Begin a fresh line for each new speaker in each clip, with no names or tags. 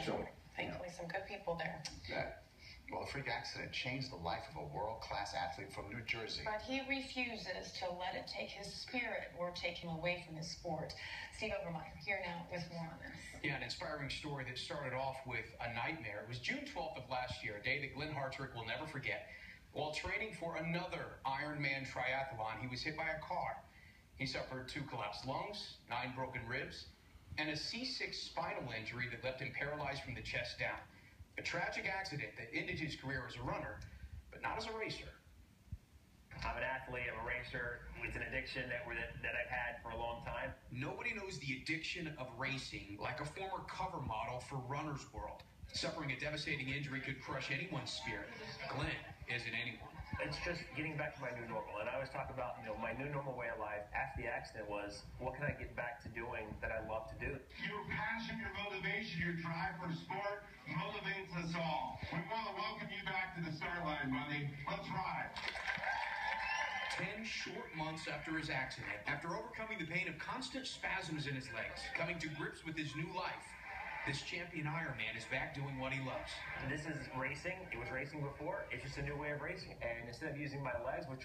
So,
thankfully, some good people there.
Well, the freak accident changed the life of a world-class athlete from New Jersey.
But he refuses to let it take his spirit or take him away from his sport. Steve Overmeyer here now with more on this.
Yeah, an inspiring story that started off with a nightmare. It was June 12th of last year, a day that Glenn Hartrick will never forget. While training for another Ironman triathlon, he was hit by a car. He suffered 2 collapsed lungs, 9 broken ribs, and a C6 spinal injury that left him paralyzed from the chest down. A tragic accident that ended his career as a runner, but not as a racer.
I'm an athlete, I'm a racer. It's an addiction that I've had for a long time.
Nobody knows the addiction of racing like a former cover model for Runner's World. Suffering a devastating injury could crush anyone's spirit. Glenn isn't anyone.
It's just getting back to my new normal. And I always talk about, my new normal way of life after the accident was, what can I get back to doing that I love to do?
Your passion, your motivation, your drive for sport motivates us all. We want to welcome you back to the start line, buddy. Let's ride.
10 short months after his accident, after overcoming the pain of constant spasms in his legs, coming to grips with his new life, this champion Ironman is back doing what he loves.
This is racing. It was racing before. It's just a new way of racing. And instead of using my legs, which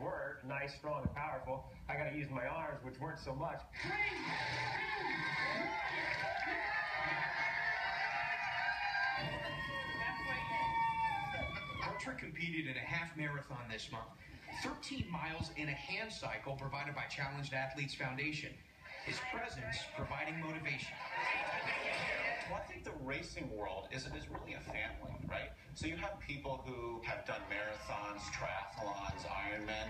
were nice, strong, and powerful, I got to use my arms, which weren't so much.
Hartrick competed in a half marathon this month, 13 miles in a hand cycle provided by Challenged Athletes Foundation. His presence providing motivation.
Well, I think the racing world is really a family, right? So you have people who have done marathons, triathlons, Ironman.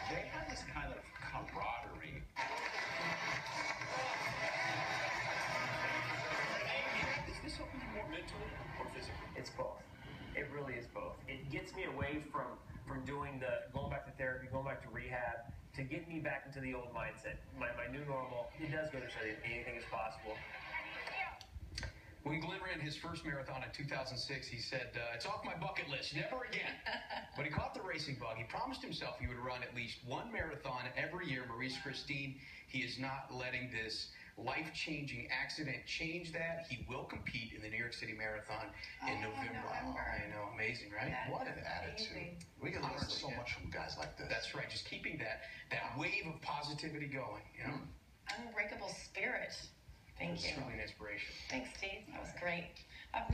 They have this kind of camaraderie.
Is this helping you more mentally or physically?
It's both. It really is both. It gets me away from going back to therapy, going back to rehab, to get me back into the old mindset. My new normal, it does go to show you anything is possible.
When Glenn ran his first marathon in 2006, he said, it's off my bucket list, never again. But he caught the racing bug. He promised himself he would run at least 1 marathon every year. Maurice Christine, he is not letting this life-changing accident change that. He will compete in the New York City Marathon in November. Oh, I know, amazing, right?
What an attitude. We can learn so much from guys like this.
That's right, just keeping that wave of positivity going,
Unbreakable spirit. Thank you.
It's truly an inspiration.
Thanks, Steve. That was great. Up next.